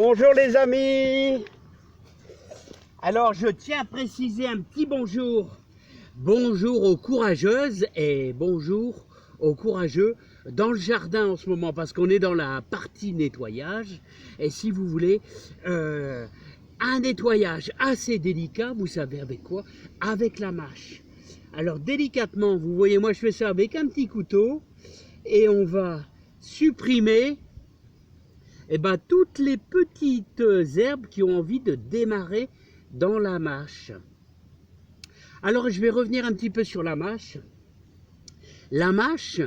Bonjour les amis. Alors je tiens à préciser un petit bonjour. Bonjour aux courageuses et bonjour aux courageux dans le jardin en ce moment parce qu'on est dans la partie nettoyage. Et si vous voulez, un nettoyage assez délicat, vous savez avec quoi? Avec la mâche. Alors délicatement, vous voyez, moi je fais ça avec un petit couteau et on va supprimer toutes les petites herbes qui ont envie de démarrer dans la mâche. Alors je vais revenir un petit peu sur la mâche. La mâche,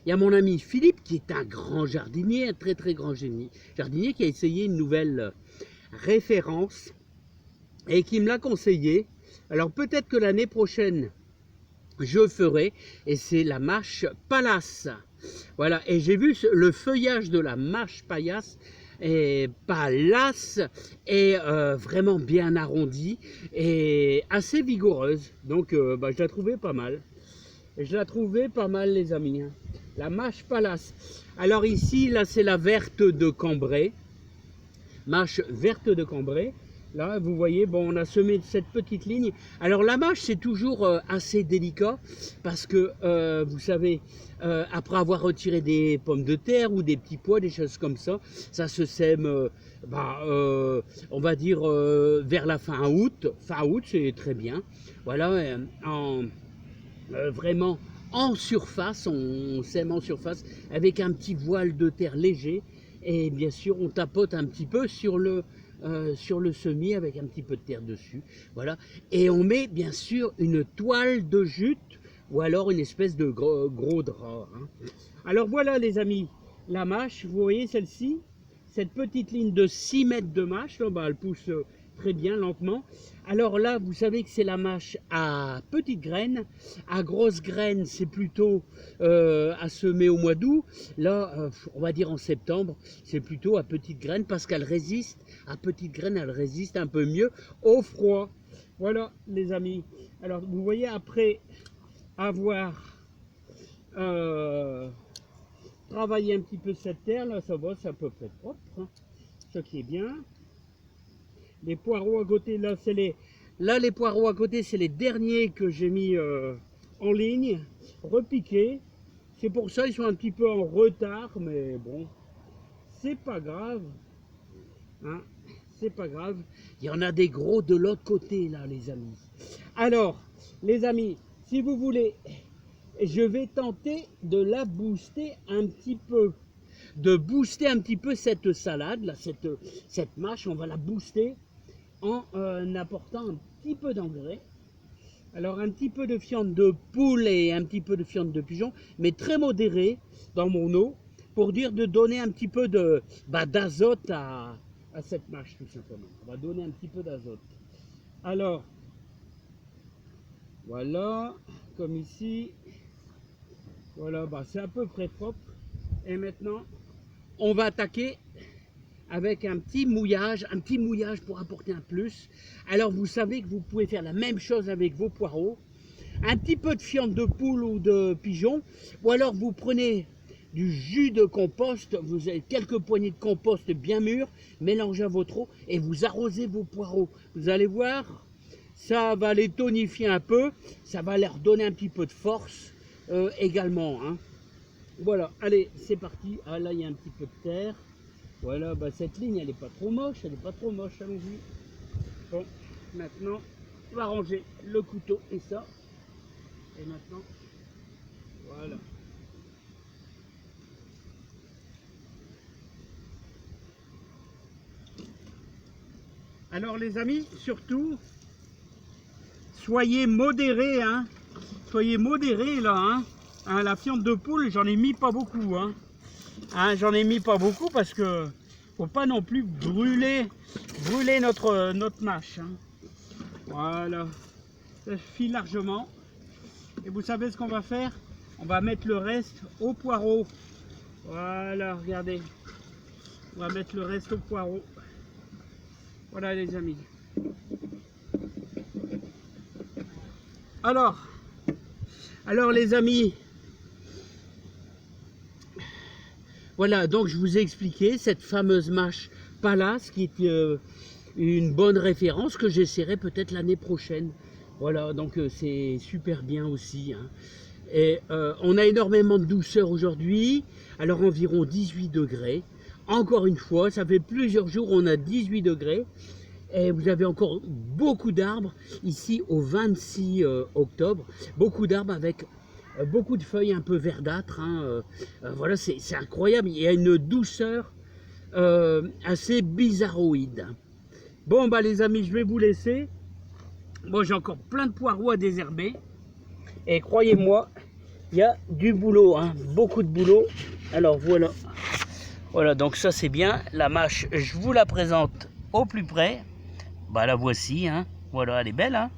il y a mon ami Philippe qui est un grand jardinier, un très très grand jardinier qui a essayé une nouvelle référence et qui me l'a conseillé. Alors peut-être que l'année prochaine je ferai, et c'est la mâche Pallas. Voilà, et j'ai vu le feuillage de la mâche Pallas et Pallas est vraiment bien arrondie et assez vigoureuse. Donc je la trouvais pas mal. Je la trouvais pas mal les amis. La mâche Pallas. Alors ici, là c'est la verte de Cambrai. Mâche verte de Cambrai. Là, vous voyez, bon, on a semé cette petite ligne. Alors, la mâche, c'est toujours assez délicat parce que, vous savez, après avoir retiré des pommes de terre ou des petits pois, des choses comme ça, ça se sème, on va dire, vers la fin août. Fin août, c'est très bien. Voilà, vraiment en surface, on sème en surface avec un petit voile de terre léger. Et bien sûr, on tapote un petit peu sur le semis avec un petit peu de terre dessus, voilà. Et on met bien sûr une toile de jute ou alors une espèce de gros drap. Alors voilà les amis, la mâche, vous voyez celle-ci, cette petite ligne de 6 mètres de mâche, là, elle pousse très bien, lentement. Alors là, vous savez que c'est la mâche à petites graines. À grosses graines, c'est plutôt à semer au mois d'août. Là, on va dire en septembre, c'est plutôt à petites graines parce qu'elle résiste, à petites graines, elle résiste un peu mieux au froid. Voilà, les amis. Alors, vous voyez, après avoir travaillé un petit peu cette terre, là, ça va, c'est à peu près propre, hein, ce qui est bien. Les poireaux à côté, là, les poireaux à côté, c'est les derniers que j'ai mis en ligne, repiqués. C'est pour ça ils sont un petit peu en retard, mais bon, c'est pas grave. Hein, c'est pas grave. Il y en a des gros de l'autre côté, là, les amis. Alors, les amis, si vous voulez, je vais tenter de la booster un petit peu. De booster un petit peu cette salade, là, cette mâche, on va la booster en apportant un petit peu d'engrais. Alors un petit peu de fiente de poule et un petit peu de fiente de pigeon, mais très modéré dans mon eau, pour dire de donner un petit peu d'azote à cette mâche tout simplement. On va donner un petit peu d'azote. Alors, voilà, comme ici, voilà, c'est à peu près propre. Et maintenant, on va attaquer avec un petit mouillage pour apporter un plus. Alors vous savez que vous pouvez faire la même chose avec vos poireaux. Un petit peu de fiente de poule ou de pigeon, ou alors vous prenez du jus de compost, vous avez quelques poignées de compost bien mûr, mélangez à votre eau et vous arrosez vos poireaux. Vous allez voir, ça va les tonifier un peu, ça va leur donner un petit peu de force également. Hein. Voilà, allez, c'est parti. Ah là, il y a un petit peu de terre. Voilà, cette ligne, elle n'est pas trop moche, allons-y. Bon, maintenant, on va ranger le couteau et ça. Et maintenant, voilà. Alors les amis, surtout, soyez modérés, hein. Soyez modérés là, hein. La fiente de poule, j'en ai mis pas beaucoup, hein. J'en ai mis pas beaucoup parce que faut pas non plus brûler notre mâche. Hein. Voilà, ça suffit largement. Et vous savez ce qu'on va faire? On va mettre le reste au poireau. Voilà, regardez. On va mettre le reste au poireau. Voilà les amis. Alors les amis, voilà, donc je vous ai expliqué cette fameuse mâche Palace, qui est une bonne référence que j'essaierai peut-être l'année prochaine. Voilà, donc c'est super bien aussi. Hein. Et on a énormément de douceur aujourd'hui, alors environ 18 degrés. Encore une fois, ça fait plusieurs jours on a 18 degrés. Et vous avez encore beaucoup d'arbres ici au 26 octobre. Beaucoup d'arbres avec beaucoup de feuilles un peu verdâtres. Hein. Voilà, c'est incroyable. Il y a une douceur assez bizarroïde. Bon, bah les amis, je vais vous laisser. Moi, j'ai encore plein de poireaux à désherber. Et croyez-moi, il y a du boulot, hein, beaucoup de boulot. Alors voilà. Voilà, donc ça c'est bien. La mâche, je vous la présente au plus près. Bah la voici, hein. Voilà, elle est belle, hein.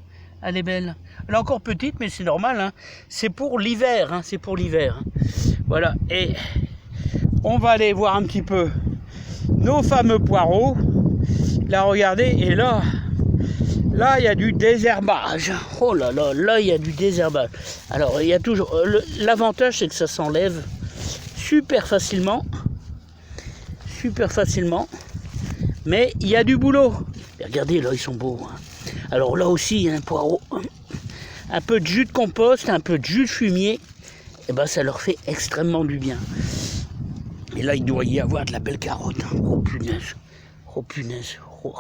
Elle est belle. Elle est encore petite, mais c'est normal, hein. C'est pour l'hiver, hein. C'est pour l'hiver. Hein. Voilà, et on va aller voir un petit peu nos fameux poireaux. Là, regardez, et là, il y a du désherbage. Oh là là, là, il y a du désherbage. Alors, il y a toujours... L'avantage, c'est que ça s'enlève super facilement. Super facilement. Mais il y a du boulot. Et regardez, là, ils sont beaux. Hein. Alors là aussi, il y a un poireau. Un peu de jus de compost, un peu de jus de fumier. Et ben, ça leur fait extrêmement du bien. Et là, il doit y avoir de la belle carotte. Hein. Oh, punaise. Oh, punaise. Oh.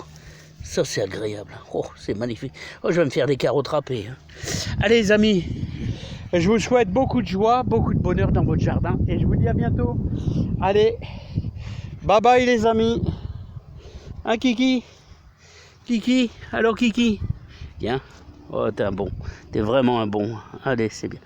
Ça, c'est agréable. Oh, c'est magnifique. Oh, je vais me faire des carottes râpées. Hein. Allez, les amis, je vous souhaite beaucoup de joie, beaucoup de bonheur dans votre jardin. Et je vous dis à bientôt. Allez, bye bye, les amis. Hein, Kiki? Kiki? Alors, Kiki? Viens. Oh, t'es un bon. T'es vraiment un bon. Allez, c'est bien.